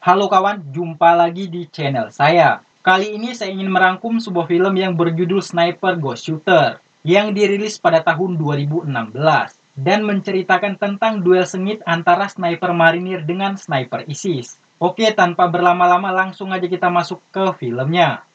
Halo kawan, jumpa lagi di channel saya. Kali ini saya ingin merangkum sebuah film yang berjudul Sniper Ghost Shooter yang dirilis pada tahun 2016 dan menceritakan tentang duel sengit antara sniper marinir dengan sniper ISIS. Oke, tanpa berlama-lama langsung aja kita masuk ke filmnya.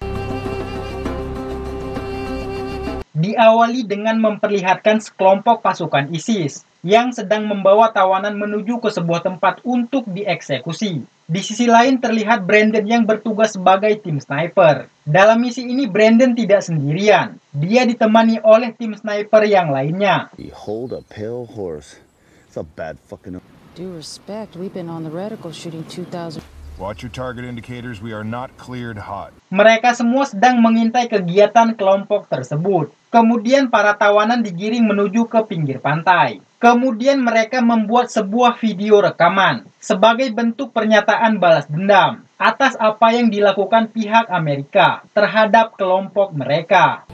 Diawali dengan memperlihatkan sekelompok pasukan ISIS yang sedang membawa tawanan menuju ke sebuah tempat untuk dieksekusi. Di sisi lain terlihat Brandon yang bertugas sebagai tim sniper. Dalam misi ini Brandon tidak sendirian. Dia ditemani oleh tim sniper yang lainnya. Behold a pale horse. It's a bad fucking... Due respect, we've been on the reticle shooting 2,000. Watch your target indicators, we are not cleared hot. Mereka semua sedang mengintai kegiatan kelompok tersebut. Kemudian para tawanan digiring menuju ke pinggir pantai. Kemudian mereka membuat sebuah video rekaman sebagai bentuk pernyataan balas dendam atas apa yang dilakukan pihak Amerika terhadap kelompok mereka.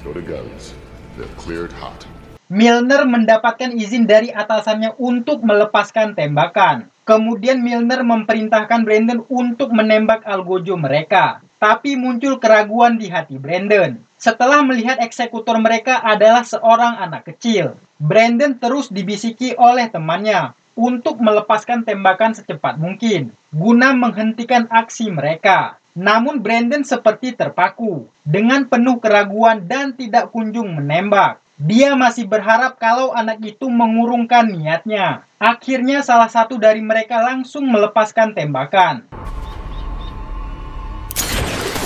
Go to guns. They're cleared hot. Milner mendapatkan izin dari atasannya untuk melepaskan tembakan. Kemudian Milner memerintahkan Brandon untuk menembak algojo mereka. Tapi muncul keraguan di hati Brandon. Setelah melihat eksekutor mereka adalah seorang anak kecil, Brandon terus dibisiki oleh temannya untuk melepaskan tembakan secepat mungkin, guna menghentikan aksi mereka. Namun Brandon seperti terpaku, dengan penuh keraguan dan tidak kunjung menembak. Dia masih berharap kalau anak itu mengurungkan niatnya. Akhirnya salah satu dari mereka langsung melepaskan tembakan.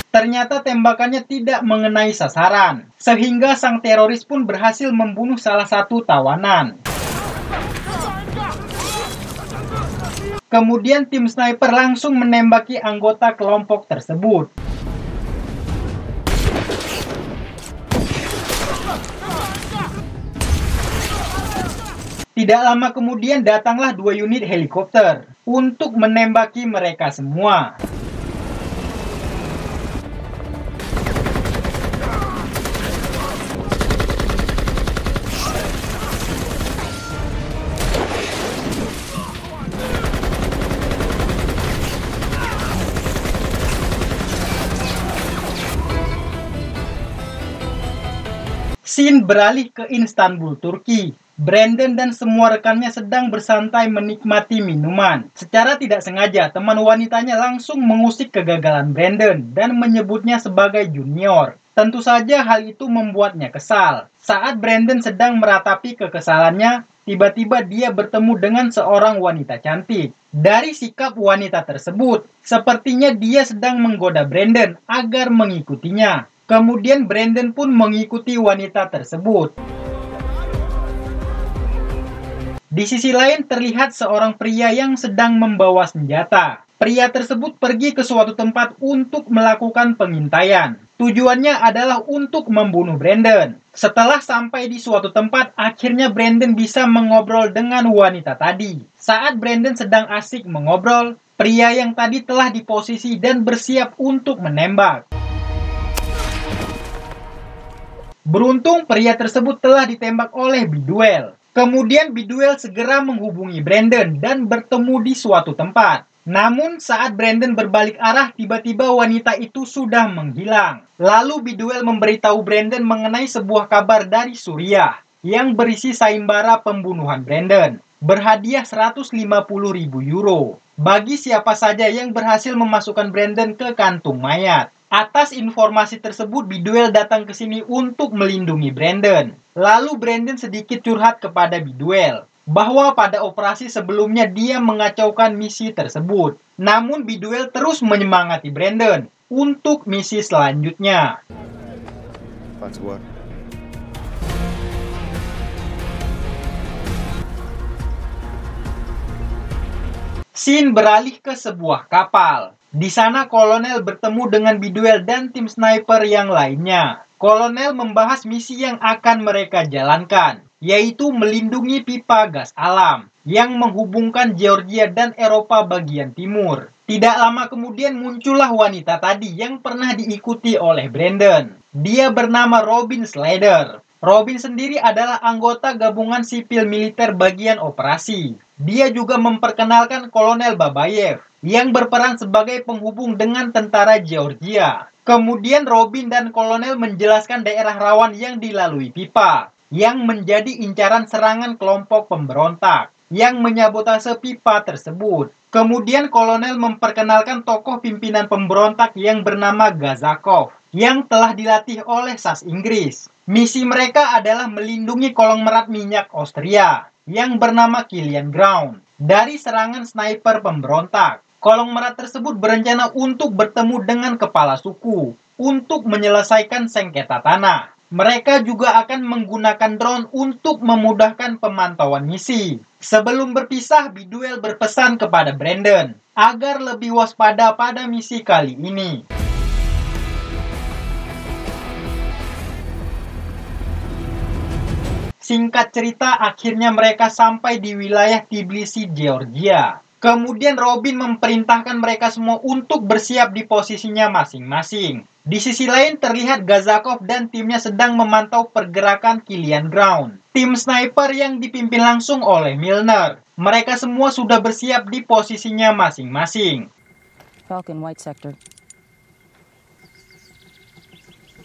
Ternyata tembakannya tidak mengenai sasaran, sehingga sang teroris pun berhasil membunuh salah satu tawanan. Kemudian tim sniper langsung menembaki anggota kelompok tersebut. Tidak lama kemudian datanglah 2 unit helikopter untuk menembaki mereka semua. Scene beralih ke Istanbul, Turki. Brandon dan semua rekannya sedang bersantai menikmati minuman. Secara tidak sengaja, teman wanitanya langsung mengusik kegagalan Brandon dan menyebutnya sebagai junior. Tentu saja hal itu membuatnya kesal. Saat Brandon sedang meratapi kekesalannya, tiba-tiba dia bertemu dengan seorang wanita cantik. Dari sikap wanita tersebut, sepertinya dia sedang menggoda Brandon agar mengikutinya. Kemudian Brandon pun mengikuti wanita tersebut. Di sisi lain terlihat seorang pria yang sedang membawa senjata. Pria tersebut pergi ke suatu tempat untuk melakukan pengintaian. Tujuannya adalah untuk membunuh Brandon. Setelah sampai di suatu tempat, akhirnya Brandon bisa mengobrol dengan wanita tadi. Saat Brandon sedang asik mengobrol, pria yang tadi telah di posisi dan bersiap untuk menembak. Beruntung pria tersebut telah ditembak oleh biduel. Kemudian biduel segera menghubungi Brandon dan bertemu di suatu tempat. Namun saat Brandon berbalik arah, tiba-tiba wanita itu sudah menghilang. Lalu biduel memberitahu Brandon mengenai sebuah kabar dari Suriah yang berisi sayembara pembunuhan Brandon. Berhadiah 150.000 euro bagi siapa saja yang berhasil memasukkan Brandon ke kantung mayat. Atas informasi tersebut, biduel datang ke sini untuk melindungi Brandon. Lalu Brandon sedikit curhat kepada biduel bahwa pada operasi sebelumnya dia mengacaukan misi tersebut. Namun biduel terus menyemangati Brandon untuk misi selanjutnya. Scene beralih ke sebuah kapal. Di sana kolonel bertemu dengan biduel dan tim sniper yang lainnya. Kolonel membahas misi yang akan mereka jalankan, yaitu melindungi pipa gas alam yang menghubungkan Georgia dan Eropa bagian timur. Tidak lama kemudian muncullah wanita tadi yang pernah diikuti oleh Brandon. Dia bernama Robin Slater. Robin sendiri adalah anggota gabungan sipil militer bagian operasi. Dia juga memperkenalkan Kolonel Babayev yang berperan sebagai penghubung dengan tentara Georgia. Kemudian Robin dan Kolonel menjelaskan daerah rawan yang dilalui pipa, yang menjadi incaran serangan kelompok pemberontak yang menyabotase pipa tersebut. Kemudian Kolonel memperkenalkan tokoh pimpinan pemberontak yang bernama Gazakov, yang telah dilatih oleh SAS Inggris. Misi mereka adalah melindungi kolong merat minyak Austria, yang bernama Killian Ground, dari serangan sniper pemberontak. Kolong merat tersebut berencana untuk bertemu dengan kepala suku, untuk menyelesaikan sengketa tanah. Mereka juga akan menggunakan drone untuk memudahkan pemantauan misi. Sebelum berpisah, Biduel berpesan kepada Brandon agar lebih waspada pada misi kali ini. Singkat cerita, akhirnya mereka sampai di wilayah Tbilisi, Georgia. Kemudian Robin memerintahkan mereka semua untuk bersiap di posisinya masing-masing. Di sisi lain terlihat Gazakov dan timnya sedang memantau pergerakan Killian Ground, tim sniper yang dipimpin langsung oleh Milner. Mereka semua sudah bersiap di posisinya masing-masing. Falcon, white sector.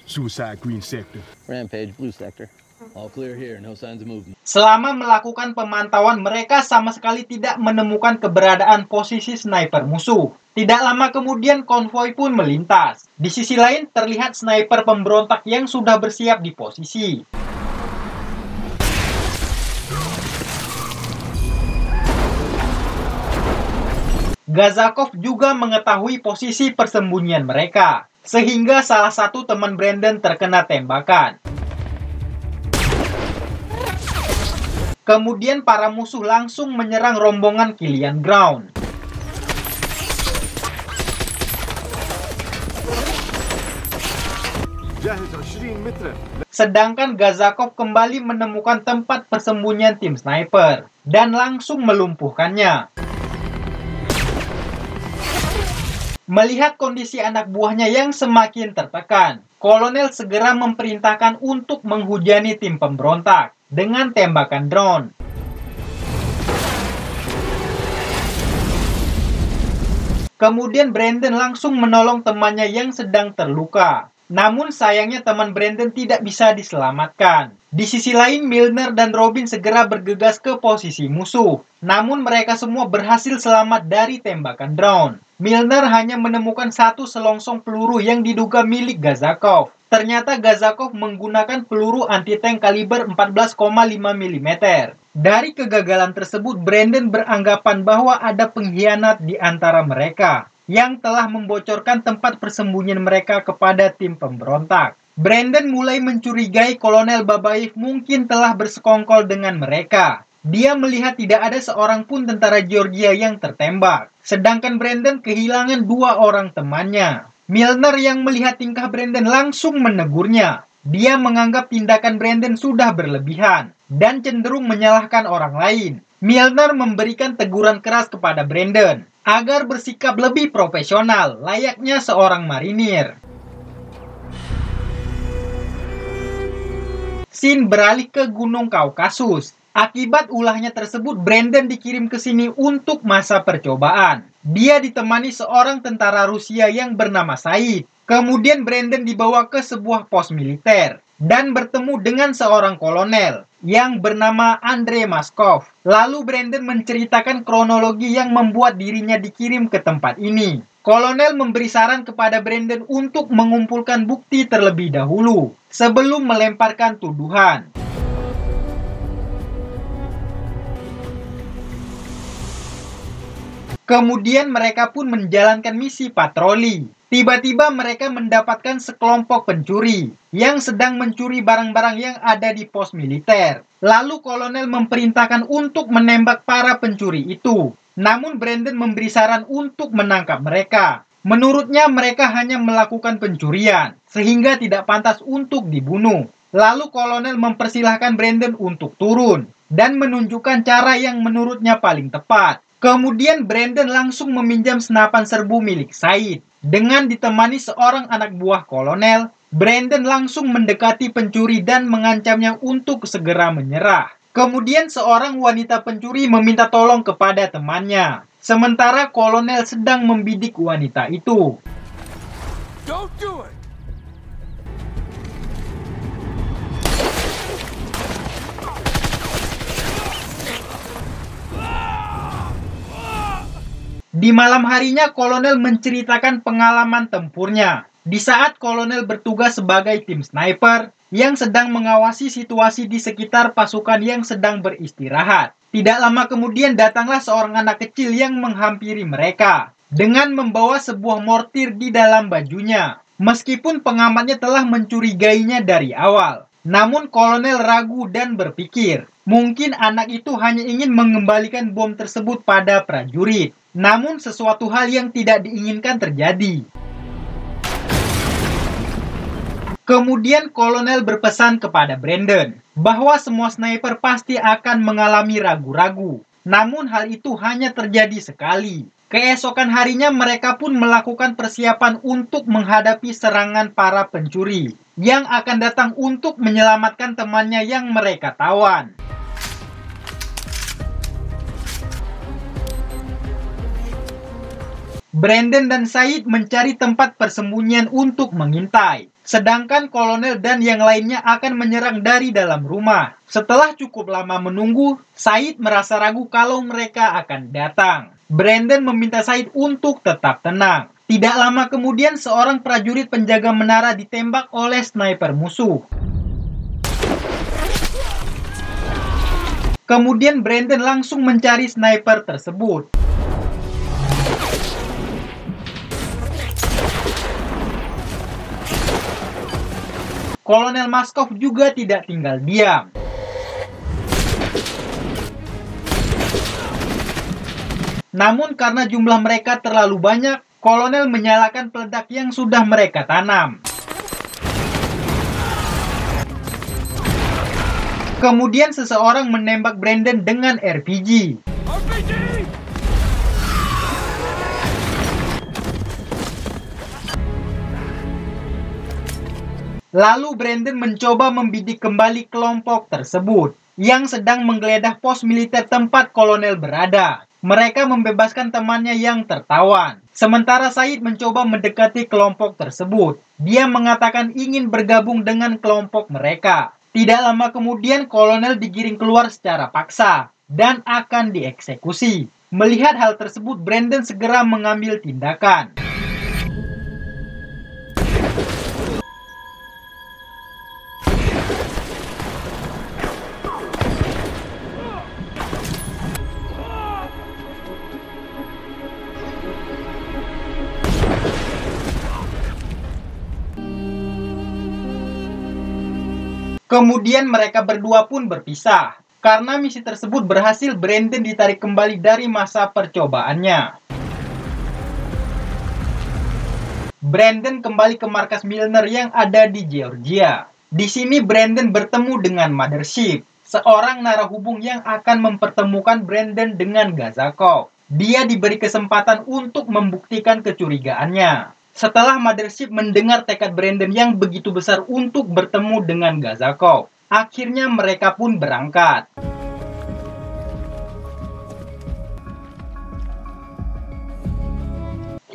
Suicide green sector. Rampage, blue sector. All clear here, no signs of movement. Selama melakukan pemantauan, mereka sama sekali tidak menemukan keberadaan posisi sniper musuh. Tidak lama kemudian, konvoi pun melintas. Di sisi lain, terlihat sniper pemberontak yang sudah bersiap di posisi. Gazakov juga mengetahui posisi persembunyian mereka, sehingga salah satu teman Brandon terkena tembakan. Kemudian para musuh langsung menyerang rombongan Killian Ground. Sedangkan Gazakov kembali menemukan tempat persembunyian tim sniper dan langsung melumpuhkannya. Melihat kondisi anak buahnya yang semakin tertekan, Kolonel segera memerintahkan untuk menghujani tim pemberontak dengan tembakan drone. Kemudian Brandon langsung menolong temannya yang sedang terluka. Namun sayangnya teman Brandon tidak bisa diselamatkan. Di sisi lain, Milner dan Robin segera bergegas ke posisi musuh. Namun mereka semua berhasil selamat dari tembakan drone. Milner hanya menemukan satu selongsong peluru yang diduga milik Gazakov. Ternyata Gazakov menggunakan peluru anti-tank kaliber 14,5 mm. Dari kegagalan tersebut, Brandon beranggapan bahwa ada pengkhianat di antara mereka yang telah membocorkan tempat persembunyian mereka kepada tim pemberontak. Brandon mulai mencurigai Kolonel Babayev mungkin telah bersekongkol dengan mereka. Dia melihat tidak ada seorang pun tentara Georgia yang tertembak. Sedangkan Brandon kehilangan 2 orang temannya. Milner yang melihat tingkah Brandon langsung menegurnya. Dia menganggap tindakan Brandon sudah berlebihan dan cenderung menyalahkan orang lain. Milner memberikan teguran keras kepada Brandon agar bersikap lebih profesional layaknya seorang marinir. Scene beralih ke Gunung Kaukasus. Akibat ulahnya tersebut, Brandon dikirim ke sini untuk masa percobaan. Dia ditemani seorang tentara Rusia yang bernama Said. Kemudian Brandon dibawa ke sebuah pos militer dan bertemu dengan seorang kolonel yang bernama Andrei Maskov. Lalu Brandon menceritakan kronologi yang membuat dirinya dikirim ke tempat ini. Kolonel memberi saran kepada Brandon untuk mengumpulkan bukti terlebih dahulu sebelum melemparkan tuduhan. Kemudian mereka pun menjalankan misi patroli. Tiba-tiba mereka mendapatkan sekelompok pencuri yang sedang mencuri barang-barang yang ada di pos militer. Lalu kolonel memerintahkan untuk menembak para pencuri itu. Namun Brandon memberi saran untuk menangkap mereka. Menurutnya mereka hanya melakukan pencurian, sehingga tidak pantas untuk dibunuh. Lalu kolonel mempersilahkan Brandon untuk turun dan menunjukkan cara yang menurutnya paling tepat. Kemudian Brandon langsung meminjam senapan serbu milik Said. Dengan ditemani seorang anak buah kolonel, Brandon langsung mendekati pencuri dan mengancamnya untuk segera menyerah. Kemudian seorang wanita pencuri meminta tolong kepada temannya. sementara kolonel sedang membidik wanita itu. Don't do it! Di malam harinya, kolonel menceritakan pengalaman tempurnya. Di saat kolonel bertugas sebagai tim sniper yang sedang mengawasi situasi di sekitar pasukan yang sedang beristirahat. Tidak lama kemudian datanglah seorang anak kecil yang menghampiri mereka dengan membawa sebuah mortir di dalam bajunya. Meskipun pengamatnya telah mencurigainya dari awal, namun kolonel ragu dan berpikir, mungkin anak itu hanya ingin mengembalikan bom tersebut pada prajurit. Namun sesuatu hal yang tidak diinginkan terjadi. Kemudian kolonel berpesan kepada Brandon bahwa semua sniper pasti akan mengalami ragu-ragu. Namun hal itu hanya terjadi sekali. Keesokan harinya mereka pun melakukan persiapan untuk menghadapi serangan para pencuri yang akan datang untuk menyelamatkan temannya yang mereka tawan. Brandon dan Said mencari tempat persembunyian untuk mengintai. Sedangkan kolonel dan yang lainnya akan menyerang dari dalam rumah. Setelah cukup lama menunggu, Said merasa ragu kalau mereka akan datang. Brandon meminta Said untuk tetap tenang. Tidak lama kemudian seorang prajurit penjaga menara ditembak oleh sniper musuh. Kemudian Brandon langsung mencari sniper tersebut. Kolonel Maskov juga tidak tinggal diam. Namun karena jumlah mereka terlalu banyak, kolonel menyalakan peledak yang sudah mereka tanam. Kemudian seseorang menembak Brandon dengan RPG. Lalu Brandon mencoba membidik kembali kelompok tersebut yang sedang menggeledah pos militer tempat kolonel berada. Mereka membebaskan temannya yang tertawan. Sementara Said mencoba mendekati kelompok tersebut. Dia mengatakan ingin bergabung dengan kelompok mereka. Tidak lama kemudian kolonel digiring keluar secara paksa dan akan dieksekusi. Melihat hal tersebut, Brandon segera mengambil tindakan. Kemudian mereka berdua pun berpisah. Karena misi tersebut berhasil, Brandon ditarik kembali dari masa percobaannya. Brandon kembali ke markas Milner yang ada di Georgia. Di sini Brandon bertemu dengan Mothership, seorang narahubung yang akan mempertemukan Brandon dengan Gazakov. Dia diberi kesempatan untuk membuktikan kecurigaannya. Setelah Mothership mendengar tekad Brandon yang begitu besar untuk bertemu dengan Gazakov, akhirnya mereka pun berangkat.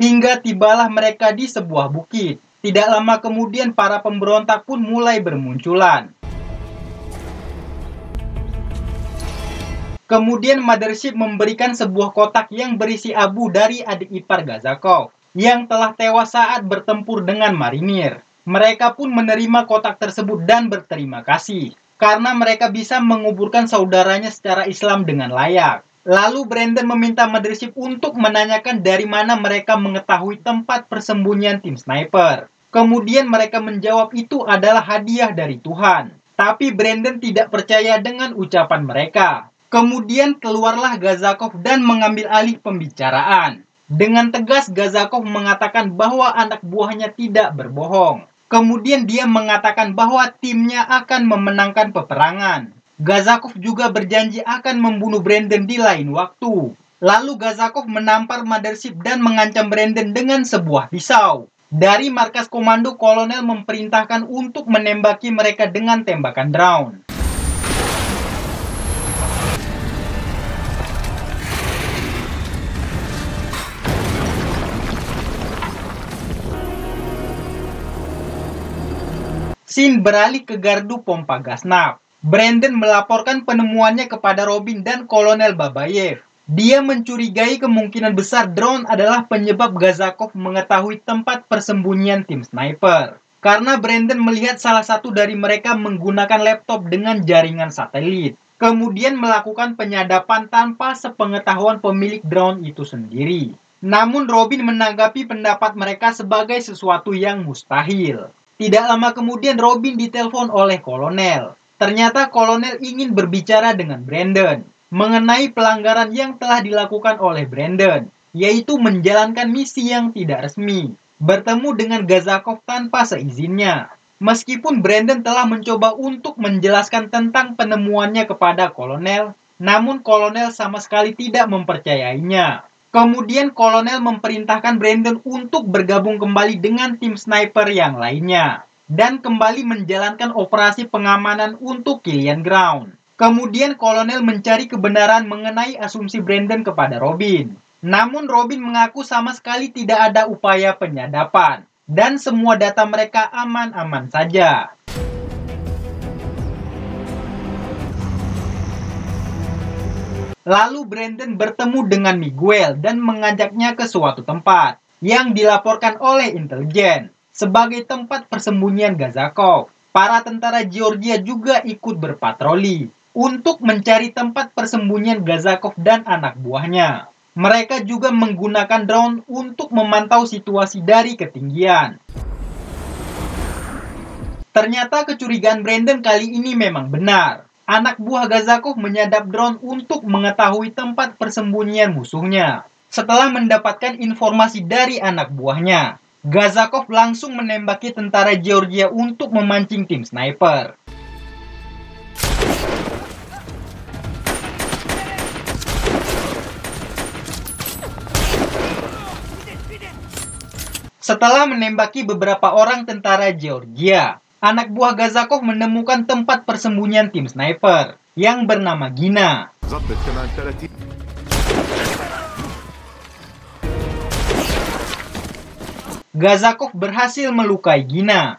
Hingga tibalah mereka di sebuah bukit. Tidak lama kemudian para pemberontak pun mulai bermunculan. Kemudian Mothership memberikan sebuah kotak yang berisi abu dari adik ipar Gazakov yang telah tewas saat bertempur dengan marinir. Mereka pun menerima kotak tersebut dan berterima kasih karena mereka bisa menguburkan saudaranya secara Islam dengan layak. Lalu Brandon meminta Mothership untuk menanyakan dari mana mereka mengetahui tempat persembunyian tim sniper. Kemudian mereka menjawab itu adalah hadiah dari Tuhan. Tapi Brandon tidak percaya dengan ucapan mereka. Kemudian keluarlah Gazakov dan mengambil alih pembicaraan. Dengan tegas Gazakov mengatakan bahwa anak buahnya tidak berbohong. Kemudian dia mengatakan bahwa timnya akan memenangkan peperangan. Gazakov juga berjanji akan membunuh Brandon di lain waktu. Lalu Gazakov menampar Mothership dan mengancam Brandon dengan sebuah pisau. Dari markas komando, kolonel memerintahkan untuk menembaki mereka dengan tembakan drone. Scene beralih ke gardu pompa Gaznab. Brandon melaporkan penemuannya kepada Robin dan Kolonel Babayev. Dia mencurigai kemungkinan besar drone adalah penyebab Gazakov mengetahui tempat persembunyian tim sniper. Karena Brandon melihat salah satu dari mereka menggunakan laptop dengan jaringan satelit. Kemudian melakukan penyadapan tanpa sepengetahuan pemilik drone itu sendiri. Namun Robin menanggapi pendapat mereka sebagai sesuatu yang mustahil. Tidak lama kemudian Robin ditelepon oleh Kolonel. Ternyata Kolonel ingin berbicara dengan Brandon mengenai pelanggaran yang telah dilakukan oleh Brandon, yaitu menjalankan misi yang tidak resmi, bertemu dengan Gazakov tanpa seizinnya. Meskipun Brandon telah mencoba untuk menjelaskan tentang penemuannya kepada Kolonel, namun Kolonel sama sekali tidak mempercayainya. Kemudian Kolonel memerintahkan Brandon untuk bergabung kembali dengan tim sniper yang lainnya dan kembali menjalankan operasi pengamanan untuk Killian Ground. Kemudian Kolonel mencari kebenaran mengenai asumsi Brandon kepada Robin. Namun Robin mengaku sama sekali tidak ada upaya penyadapan dan semua data mereka aman-aman saja. Lalu Brandon bertemu dengan Miguel dan mengajaknya ke suatu tempat yang dilaporkan oleh intelijen sebagai tempat persembunyian Gazakov. Para tentara Georgia juga ikut berpatroli untuk mencari tempat persembunyian Gazakov dan anak buahnya. Mereka juga menggunakan drone untuk memantau situasi dari ketinggian. Ternyata kecurigaan Brandon kali ini memang benar. Anak buah Gazakov menyadap drone untuk mengetahui tempat persembunyian musuhnya. Setelah mendapatkan informasi dari anak buahnya, Gazakov langsung menembaki tentara Georgia untuk memancing tim sniper. Setelah menembaki beberapa orang tentara Georgia, anak buah Gazakov menemukan tempat persembunyian tim sniper yang bernama Gina. Gazakov berhasil melukai Gina.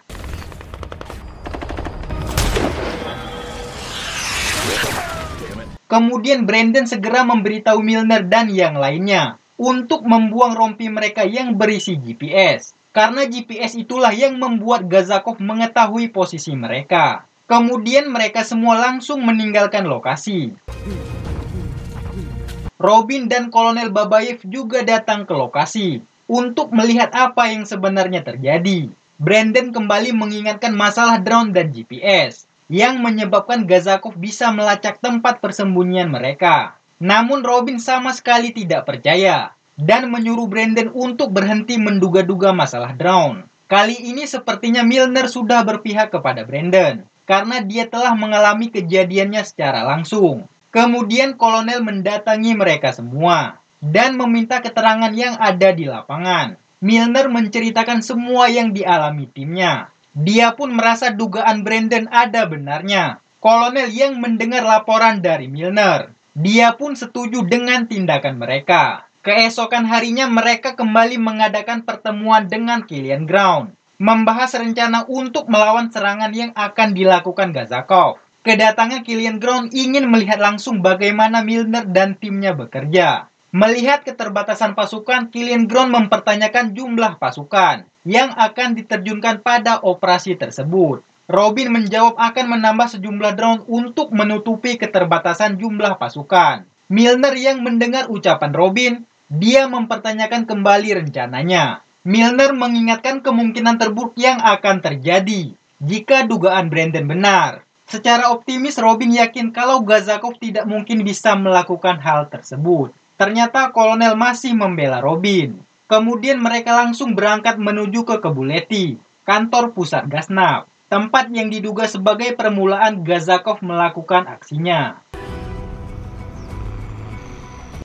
Kemudian Brandon segera memberitahu Milner dan yang lainnya untuk membuang rompi mereka yang berisi GPS. Karena GPS itulah yang membuat Gazakov mengetahui posisi mereka. Kemudian mereka semua langsung meninggalkan lokasi. Robin dan Kolonel Babayev juga datang ke lokasi untuk melihat apa yang sebenarnya terjadi. Brandon kembali mengingatkan masalah drone dan GPS yang menyebabkan Gazakov bisa melacak tempat persembunyian mereka. Namun Robin sama sekali tidak percaya dan menyuruh Brandon untuk berhenti menduga-duga masalah drone. Kali ini sepertinya Milner sudah berpihak kepada Brandon karena dia telah mengalami kejadiannya secara langsung. Kemudian Kolonel mendatangi mereka semua dan meminta keterangan yang ada di lapangan. Milner menceritakan semua yang dialami timnya. Dia pun merasa dugaan Brandon ada benarnya. Kolonel yang mendengar laporan dari Milner, dia pun setuju dengan tindakan mereka. Keesokan harinya mereka kembali mengadakan pertemuan dengan Killian Ground, membahas rencana untuk melawan serangan yang akan dilakukan Gazakov. Kedatangan Killian Ground ingin melihat langsung bagaimana Milner dan timnya bekerja. Melihat keterbatasan pasukan, Killian Ground mempertanyakan jumlah pasukan yang akan diterjunkan pada operasi tersebut. Robin menjawab akan menambah sejumlah drone untuk menutupi keterbatasan jumlah pasukan. Milner yang mendengar ucapan Robin, dia mempertanyakan kembali rencananya. Milner mengingatkan kemungkinan terburuk yang akan terjadi jika dugaan Brandon benar. Secara optimis, Robin yakin kalau Gazakov tidak mungkin bisa melakukan hal tersebut. Ternyata Kolonel masih membela Robin. Kemudian mereka langsung berangkat menuju ke Kebuleti, kantor pusat Gaznab, tempat yang diduga sebagai permulaan Gazakov melakukan aksinya.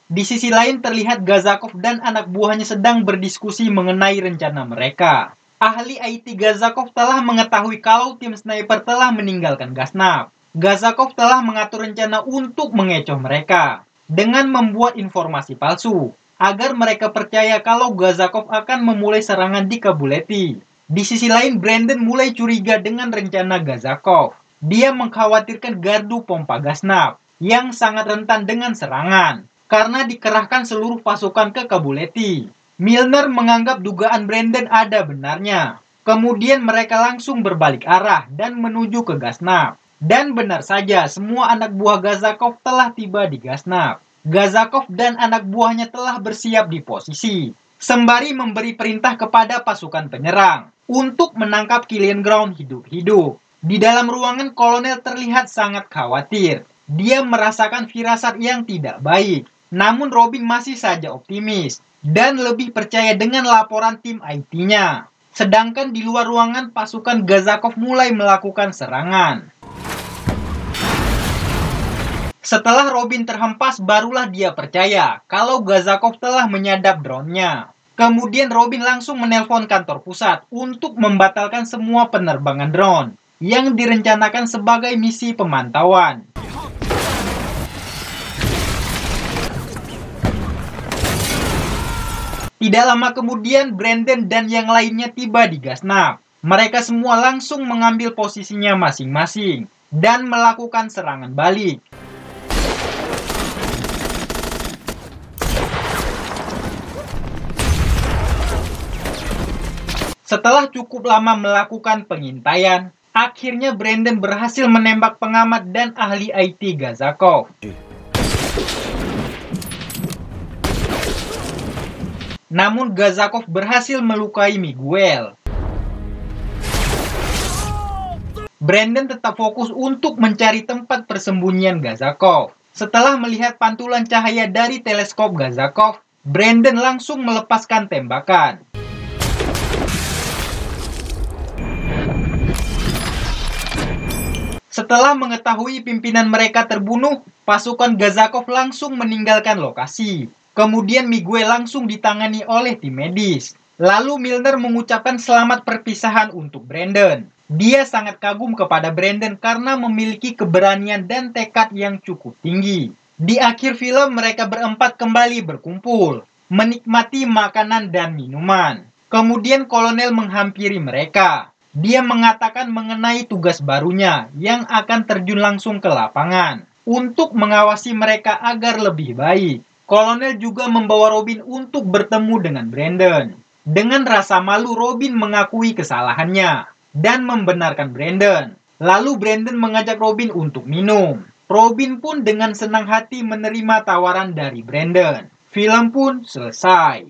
Di sisi lain terlihat Gazakov dan anak buahnya sedang berdiskusi mengenai rencana mereka. Ahli IT Gazakov telah mengetahui kalau tim sniper telah meninggalkan Gaznab. Gazakov telah mengatur rencana untuk mengecoh mereka dengan membuat informasi palsu agar mereka percaya kalau Gazakov akan memulai serangan di Kebuleti. Di sisi lain, Brandon mulai curiga dengan rencana Gazakov. Dia mengkhawatirkan gardu pompa Gaznab yang sangat rentan dengan serangan karena dikerahkan seluruh pasukan ke Kabuleti. Milner menganggap dugaan Brandon ada benarnya. Kemudian mereka langsung berbalik arah dan menuju ke Gaznab. Dan benar saja, semua anak buah Gazakov telah tiba di Gaznab. Gazakov dan anak buahnya telah bersiap di posisi, sembari memberi perintah kepada pasukan penyerang untuk menangkap Killian Ground hidup-hidup. Di dalam ruangan, kolonel terlihat sangat khawatir. Dia merasakan firasat yang tidak baik. Namun Robin masih saja optimis dan lebih percaya dengan laporan tim IT-nya. Sedangkan di luar ruangan, pasukan Gazakov mulai melakukan serangan. Setelah Robin terhempas, barulah dia percaya kalau Gazakov telah menyadap drone-nya. Kemudian Robin langsung menelpon kantor pusat untuk membatalkan semua penerbangan drone yang direncanakan sebagai misi pemantauan. Tidak lama kemudian, Brandon dan yang lainnya tiba di Gaznab. Mereka semua langsung mengambil posisinya masing-masing dan melakukan serangan balik. Setelah cukup lama melakukan pengintaian, akhirnya Brandon berhasil menembak pengamat dan ahli IT Gazakov. Namun Gazakov berhasil melukai Miguel. Brandon tetap fokus untuk mencari tempat persembunyian Gazakov. Setelah melihat pantulan cahaya dari teleskop Gazakov, Brandon langsung melepaskan tembakan. Setelah mengetahui pimpinan mereka terbunuh, pasukan Gazakov langsung meninggalkan lokasi. Kemudian Miguel langsung ditangani oleh tim medis. Lalu Milner mengucapkan selamat perpisahan untuk Brandon. Dia sangat kagum kepada Brandon karena memiliki keberanian dan tekad yang cukup tinggi. Di akhir film, mereka berempat kembali berkumpul, menikmati makanan dan minuman. Kemudian kolonel menghampiri mereka. Dia mengatakan mengenai tugas barunya yang akan terjun langsung ke lapangan untuk mengawasi mereka agar lebih baik. Kolonel juga membawa Robin untuk bertemu dengan Brandon. Dengan rasa malu, Robin mengakui kesalahannya dan membenarkan Brandon. Lalu Brandon mengajak Robin untuk minum. Robin pun dengan senang hati menerima tawaran dari Brandon. Film pun selesai.